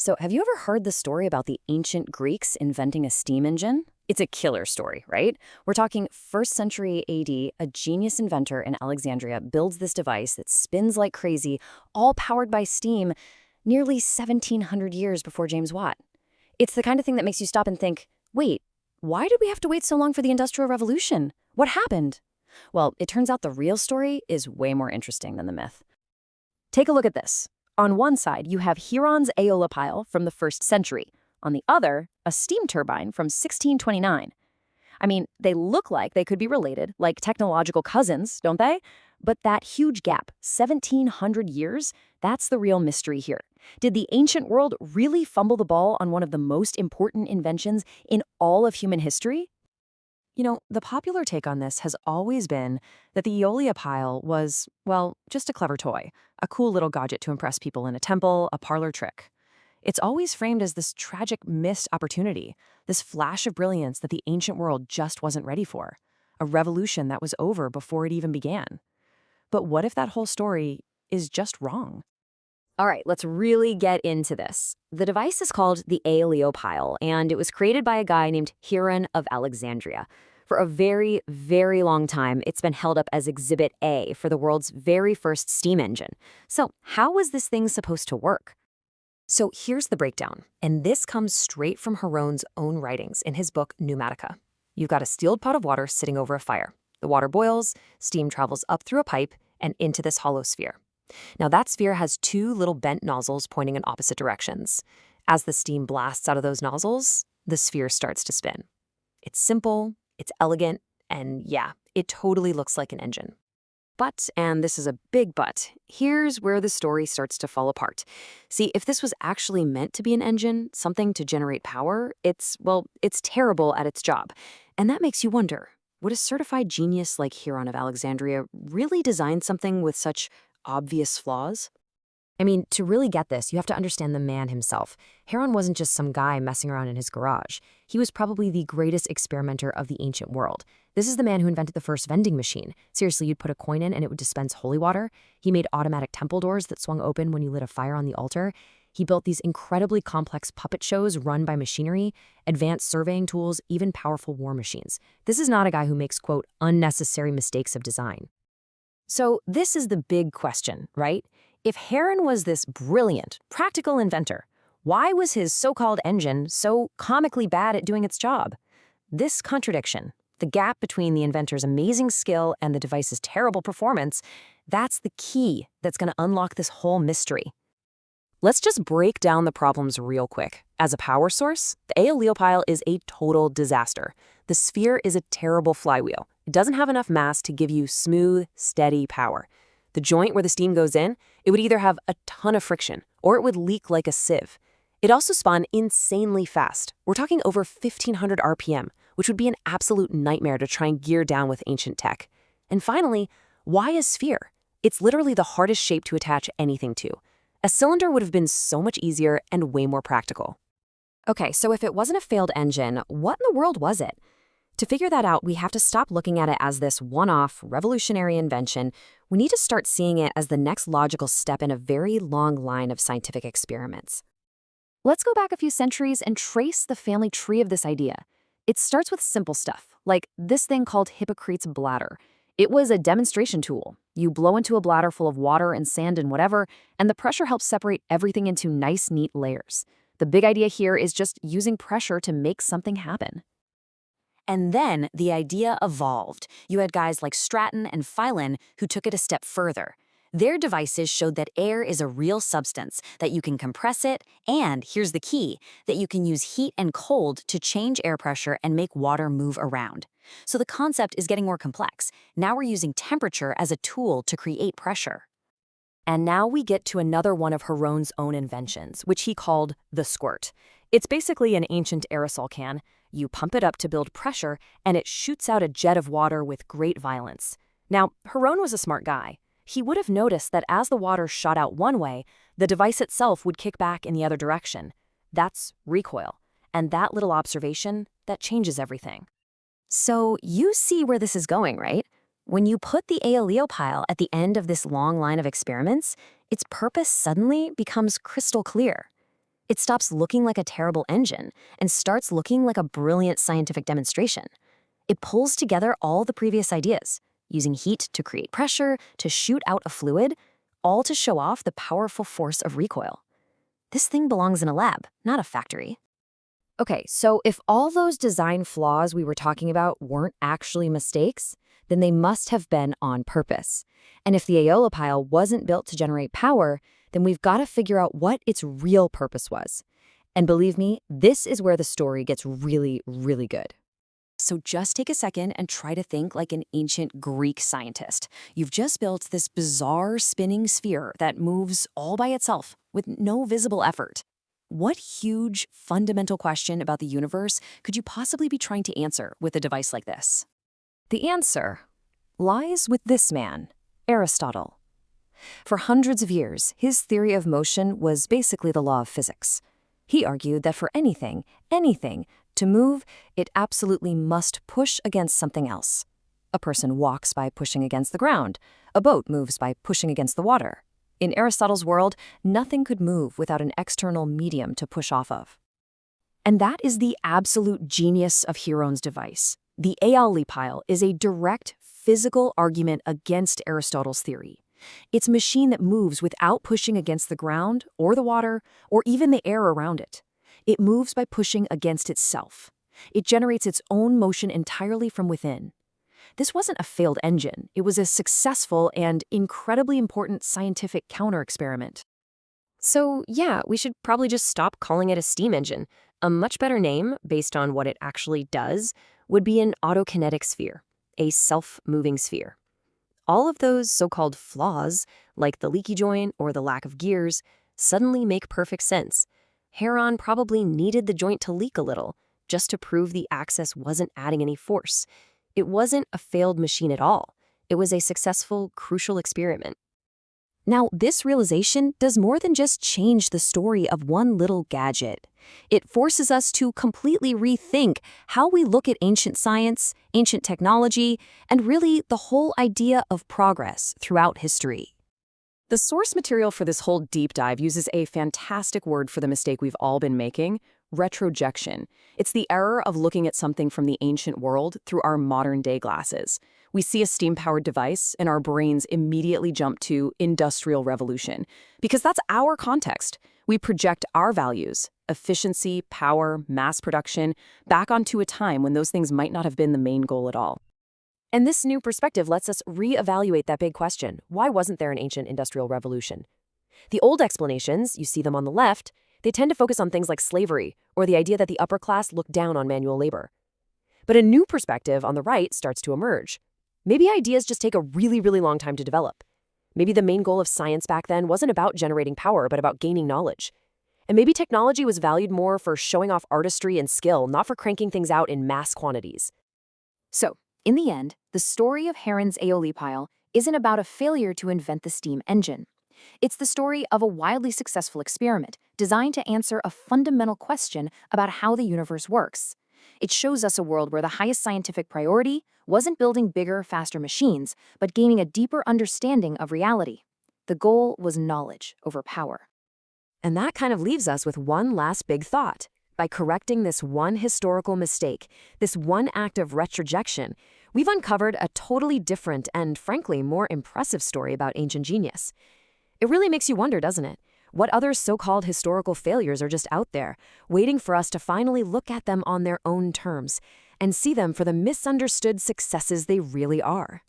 So, have you ever heard the story about the ancient Greeks inventing a steam engine? It's a killer story, right? We're talking 1st century AD, a genius inventor in Alexandria builds this device that spins like crazy, all powered by steam, nearly 1700 years before James Watt. It's the kind of thing that makes you stop and think, wait, why did we have to wait so long for the Industrial Revolution? What happened? Well, it turns out the real story is way more interesting than the myth. Take a look at this. On one side, you have Heron's aeolipile from the 1st century. On the other, a steam turbine from 1629. I mean, they look like they could be related, like technological cousins, don't they? But that huge gap, 1700 years, that's the real mystery here. Did the ancient world really fumble the ball on one of the most important inventions in all of human history? You know, the popular take on this has always been that the Aeolipile was, well, just a clever toy, a cool little gadget to impress people in a temple, a parlor trick. It's always framed as this tragic missed opportunity, this flash of brilliance that the ancient world just wasn't ready for, a revolution that was over before it even began. But what if that whole story is just wrong? All right, let's really get into this. The device is called the Aeolipile, and it was created by a guy named Heron of Alexandria. For a very, very long time, it's been held up as Exhibit A for the world's very first steam engine. So how was this thing supposed to work? So here's the breakdown, and this comes straight from Heron's own writings in his book Pneumatica. You've got a sealed pot of water sitting over a fire. The water boils, steam travels up through a pipe and into this hollow sphere. Now that sphere has 2 little bent nozzles pointing in opposite directions. As the steam blasts out of those nozzles, the sphere starts to spin. It's simple, it's elegant, and yeah, it totally looks like an engine. But, and this is a big but, here's where the story starts to fall apart. See, if this was actually meant to be an engine, something to generate power, it's terrible at its job. And that makes you wonder, would a certified genius like Heron of Alexandria really design something with such obvious flaws? I mean, to really get this, you have to understand the man himself. Heron wasn't just some guy messing around in his garage. He was probably the greatest experimenter of the ancient world. This is the man who invented the first vending machine. Seriously, you'd put a coin in and it would dispense holy water. He made automatic temple doors that swung open when you lit a fire on the altar. He built these incredibly complex puppet shows run by machinery, advanced surveying tools, even powerful war machines. This is not a guy who makes, quote, unnecessary mistakes of design. So this is the big question, right? If Heron was this brilliant, practical inventor, why was his so-called engine so comically bad at doing its job? This contradiction, the gap between the inventor's amazing skill and the device's terrible performance, that's the key that's going to unlock this whole mystery. Let's just break down the problems real quick. As a power source, the Aeolipile is a total disaster. The sphere is a terrible flywheel. It doesn't have enough mass to give you smooth, steady power. The joint where the steam goes in, it would either have a ton of friction or it would leak like a sieve. It also spun insanely fast. We're talking over 1,500 RPM, which would be an absolute nightmare to try and gear down with ancient tech. And finally, why a sphere? It's literally the hardest shape to attach anything to. A cylinder would have been so much easier and way more practical. Okay, so if it wasn't a failed engine, what in the world was it? To figure that out, we have to stop looking at it as this one-off, revolutionary invention. We need to start seeing it as the next logical step in a very long line of scientific experiments. Let's go back a few centuries and trace the family tree of this idea. It starts with simple stuff, like this thing called Hippocrates' bladder. It was a demonstration tool. You blow into a bladder full of water and sand and whatever, and the pressure helps separate everything into nice, neat layers. The big idea here is just using pressure to make something happen. And then the idea evolved. You had guys like Stratton and Phelan who took it a step further. Their devices showed that air is a real substance, that you can compress it, and here's the key, that you can use heat and cold to change air pressure and make water move around. So the concept is getting more complex. Now we're using temperature as a tool to create pressure. And now we get to another one of Heron's own inventions, which he called the squirt. It's basically an ancient aerosol can. You pump it up to build pressure, and it shoots out a jet of water with great violence. Now, Heron was a smart guy. He would have noticed that as the water shot out one way, the device itself would kick back in the other direction. That's recoil. And that little observation, that changes everything. So you see where this is going, right? When you put the Aeolipile at the end of this long line of experiments, its purpose suddenly becomes crystal clear. It stops looking like a terrible engine and starts looking like a brilliant scientific demonstration. It pulls together all the previous ideas, using heat to create pressure, to shoot out a fluid, all to show off the powerful force of recoil. This thing belongs in a lab, not a factory. Okay, so if all those design flaws we were talking about weren't actually mistakes, then they must have been on purpose. And if the Aeola pile wasn't built to generate power, then we've got to figure out what its real purpose was. And believe me, this is where the story gets really, really good. So just take a second and try to think like an ancient Greek scientist. You've just built this bizarre spinning sphere that moves all by itself with no visible effort. What huge, fundamental question about the universe could you possibly be trying to answer with a device like this? The answer lies with this man, Aristotle. For hundreds of years, his theory of motion was basically the law of physics. He argued that for anything, to move, it absolutely must push against something else. A person walks by pushing against the ground. A boat moves by pushing against the water. In Aristotle's world, nothing could move without an external medium to push off of. And that is the absolute genius of Heron's device. The Aeola pile is a direct physical argument against Aristotle's theory. It's a machine that moves without pushing against the ground or the water or even the air around it. It moves by pushing against itself. It generates its own motion entirely from within. This wasn't a failed engine. It was a successful and incredibly important scientific counter-experiment. So yeah, we should probably just stop calling it a steam engine. A much better name, based on what it actually does, would be an autokinetic sphere, a self-moving sphere. All of those so-called flaws, like the leaky joint or the lack of gears, suddenly make perfect sense. Heron probably needed the joint to leak a little, just to prove the axis wasn't adding any force. It wasn't a failed machine at all. It was a successful, crucial experiment. Now, this realization does more than just change the story of one little gadget. It forces us to completely rethink how we look at ancient science, ancient technology, and really the whole idea of progress throughout history. The source material for this whole deep dive uses a fantastic word for the mistake we've all been making: retrojection. It's the error of looking at something from the ancient world through our modern-day glasses. We see a steam-powered device, and our brains immediately jump to Industrial Revolution. Because that's our context. We project our values, efficiency, power, mass production, back onto a time when those things might not have been the main goal at all. And this new perspective lets us reevaluate that big question: why wasn't there an ancient Industrial Revolution? The old explanations, you see them on the left, they tend to focus on things like slavery or the idea that the upper class looked down on manual labor. But a new perspective on the right starts to emerge. Maybe ideas just take a really, really long time to develop. Maybe the main goal of science back then wasn't about generating power, but about gaining knowledge. And maybe technology was valued more for showing off artistry and skill, not for cranking things out in mass quantities. So, in the end, the story of Heron's Aeola pile isn't about a failure to invent the steam engine. It's the story of a wildly successful experiment designed to answer a fundamental question about how the universe works. It shows us a world where the highest scientific priority wasn't building bigger, faster machines, but gaining a deeper understanding of reality. The goal was knowledge over power. And that kind of leaves us with one last big thought. By correcting this one historical mistake, this one act of retrojection, we've uncovered a totally different and, frankly, more impressive story about ancient genius. It really makes you wonder, doesn't it? What other so-called historical failures are just out there, waiting for us to finally look at them on their own terms and see them for the misunderstood successes they really are?